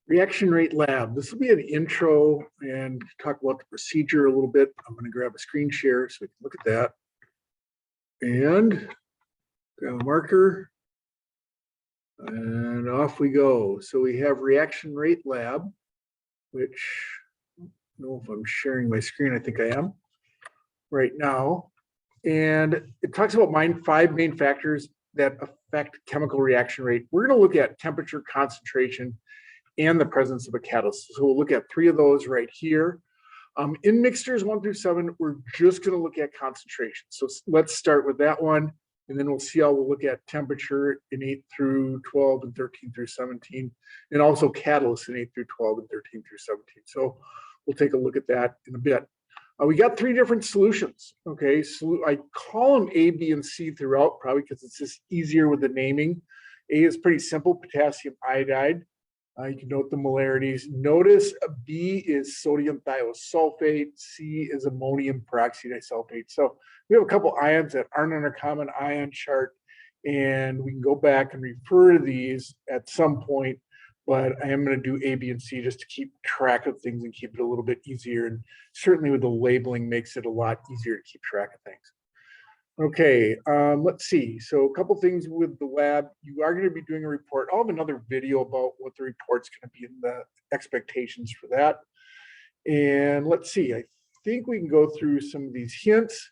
Reaction rate lab. This will be an intro and talk about the procedure a little bit. I'm going to grab a screen share so we can look at that. And grab a marker. And off we go. So we have reaction rate lab, which I don't know if I'm sharing my screen. I think I am right now. And it talks about five main factors that affect chemical reaction rate. We're going to look at temperature, concentration, and the presence of a catalyst. So we'll look at three of those right here. In mixtures 1 through 7, we're just going to look at concentration. So let's start with that one, and then we'll see how we'll look at temperature in 8 through 12 and 13 through 17, and also catalysts in 8 through 12 and 13 through 17. So we'll take a look at that in a bit. We got three different solutions. Okay, so I call them A, B, and C throughout, probably because it's just easier with the naming. A is pretty simple, potassium iodide. You can note the molarities. Notice B is sodium thiosulfate, C is ammonium peroxydisulfate. So we have a couple ions that aren't on our common ion chart, and we can go back and refer to these at some point, but I am going to do A, B, and C just to keep track of things and keep it a little bit easier. And certainly with the labeling makes it a lot easier to keep track of things. Okay, let's see. So a couple things with the lab. You are going to be doing a report. I'll have another video about what the report's going to be and the expectations for that. And let's see, I think we can go through some of these hints.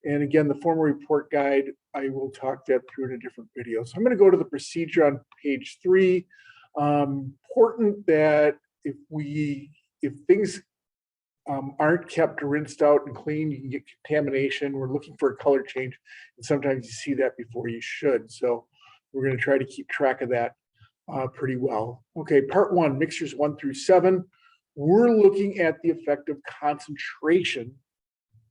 And again, the formal report guide, I will talk that through in a different video. So I'm going to go to the procedure on page 3. Important that if things aren't kept rinsed out and clean, you can get contamination. We're looking for a color change, and sometimes you see that before you should. So we're going to try to keep track of that pretty well. Okay, part 1, mixtures 1 through 7. We're looking at the effect of concentration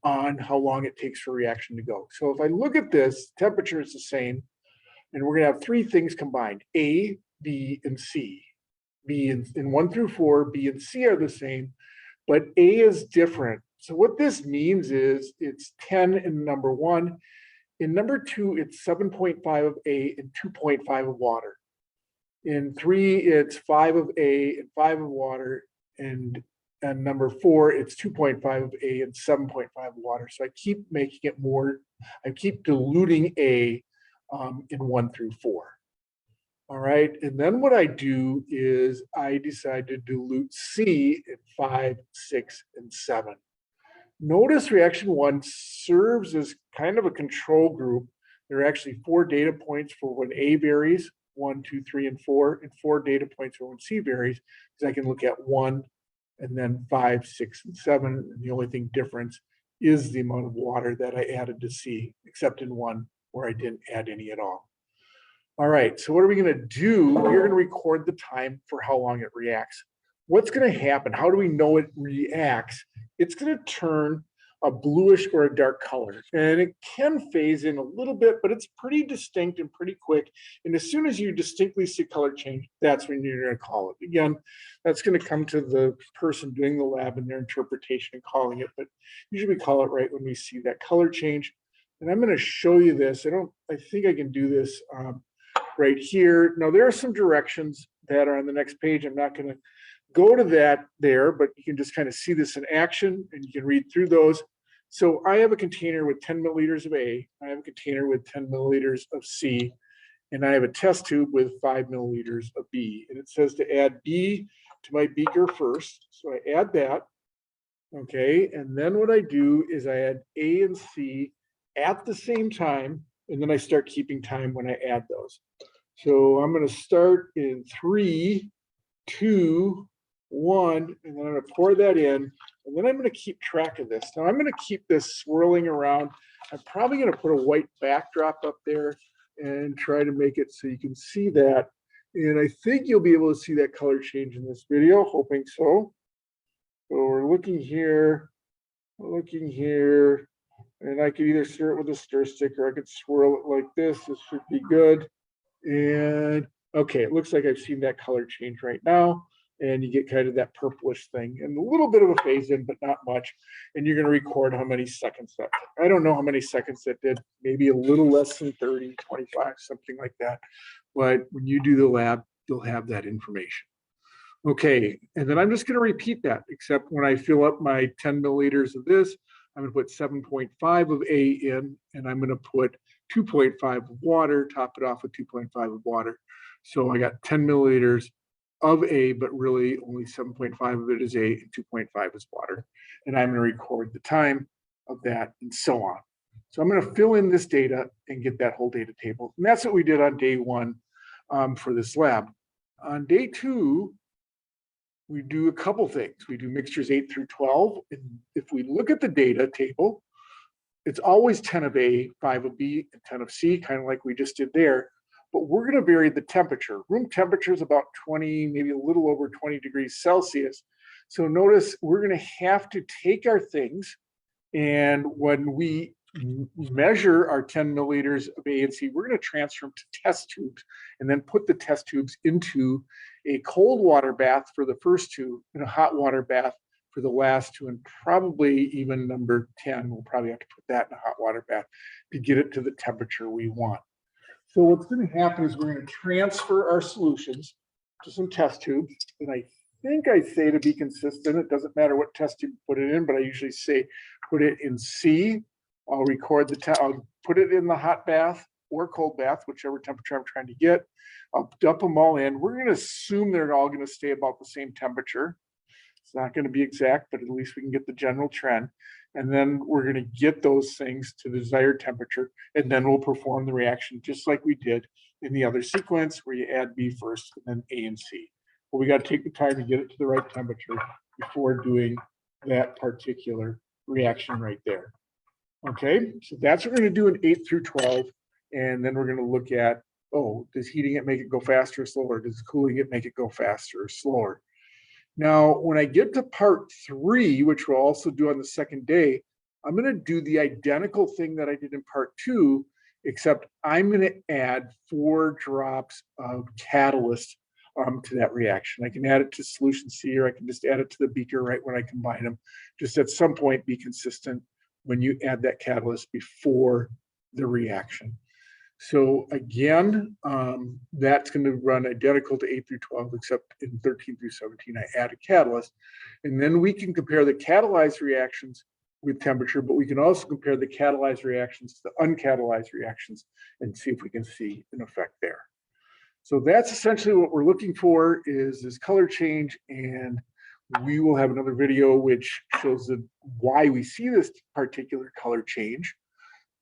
on how long it takes for a reaction to go. So if I look at this, temperature is the same, and we're going to have three things combined: A, B, and C. B in 1 through 4, B and C are the same, but A is different. So what this means is it's 10 in number 1. In number 2, it's 7.5 of A and 2.5 of water. In 3, it's 5 of A and 5 of water. And number 4, it's 2.5 of A and 7.5 of water. So I keep making it more, I keep diluting A in 1 through 4. All right, and then what I do is I decide to dilute C at 5, 6, and 7. Notice reaction 1 serves as kind of a control group. There are actually 4 data points for when A varies, 1, 2, 3, and 4, and 4 data points for when C varies, because I can look at 1 and then 5, 6, and 7. And the only thing difference is the amount of water that I added to C, except in 1 where I didn't add any at all. All right, so what are we going to do? We're going to record the time for how long it reacts. What's going to happen? How do we know it reacts? It's going to turn a bluish or a dark color, and it can phase in a little bit, but it's pretty distinct and pretty quick. And as soon as you distinctly see color change, that's when you're going to call it. Again, that's going to come to the person doing the lab and their interpretation and calling it, but usually we call it right when we see that color change. And I'm going to show you this. I think I can do this right here. Now there are some directions that are on the next page. I'm not going to go to that there, but you can just kind of see this in action and you can read through those. So I have a container with 10 milliliters of A, I have a container with 10 milliliters of C, and I have a test tube with 5 milliliters of B. And it says to add B to my beaker first. So I add that. Okay, and then what I do is I add A and C at the same time, and then I start keeping time when I add those. So I'm going to start in 3, 2, 1, and then I'm going to pour that in, and then I'm going to keep track of this. Now I'm going to keep this swirling around. I'm probably going to put a white backdrop up there and try to make it so you can see that. And I think you'll be able to see that color change in this video, hoping so. So we're looking here, and I could either stir it with a stir stick or I could swirl it like this. This should be good. And okay, it looks like I've seen that color change right now. And you get kind of that purplish thing and a little bit of a phase in, but not much. And you're going to record how many seconds that did. I don't know how many seconds that did, maybe a little less than 30, 25, something like that. But when you do the lab, you'll have that information. Okay, and then I'm just going to repeat that, except when I fill up my 10 milliliters of this, I'm going to put 7.5 of A in, and I'm going to put 2.5 of water, top it off with 2.5 of water. So I got 10 milliliters of A, but really only 7.5 of it is A and 2.5 is water. And I'm going to record the time of that and so on. So I'm going to fill in this data and get that whole data table. And that's what we did on day one for this lab. On day two, we do a couple things. We do mixtures 8 through 12. And if we look at the data table, it's always 10 of A, 5 of B, and 10 of C, kind of like we just did there. But we're going to vary the temperature. Room temperature is about 20, maybe a little over 20 degrees Celsius. So notice we're going to have to take our things, and when we measure our 10 milliliters of A and C, we're going to transfer them to test tubes and then put the test tubes into a cold water bath for the first two and a hot water bath for the last two, and probably even number 10, we'll probably have to put that in a hot water bath to get it to the temperature we want. So what's going to happen is we're going to transfer our solutions to some test tubes. And I think I say, to be consistent, it doesn't matter what test tube you put it in, but I usually say put it in C. I'll record I'll put it in the hot bath or cold bath, whichever temperature I'm trying to get. I'll dump them all in. We're going to assume they're all going to stay about the same temperature. It's not going to be exact, but at least we can get the general trend. And then we're going to get those things to the desired temperature, and then we'll perform the reaction just like we did in the other sequence where you add B first and then A and C. But we got to take the time to get it to the right temperature before doing that particular reaction right there. Okay, so that's what we're going to do in 8 through 12. And then we're going to look at, oh, does heating it make it go faster or slower? Does cooling it make it go faster or slower? Now, when I get to part 3, which we'll also do on the second day, I'm going to do the identical thing that I did in part 2, except I'm going to add 4 drops of catalyst to that reaction. I can add it to solution C, or I can just add it to the beaker right when I combine them. Just at some point, be consistent when you add that catalyst before the reaction. So again, that's going to run identical to 8 through 12, except in 13 through 17, I add a catalyst. And then we can compare the catalyzed reactions with temperature, but we can also compare the catalyzed reactions to the uncatalyzed reactions and see if we can see an effect there. So that's essentially what we're looking for, is this color change. And we will have another video which shows why we see this particular color change.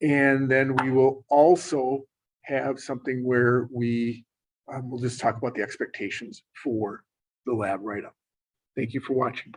And then we will also have something where we'll just talk about the expectations for the lab write-up. Thank you for watching.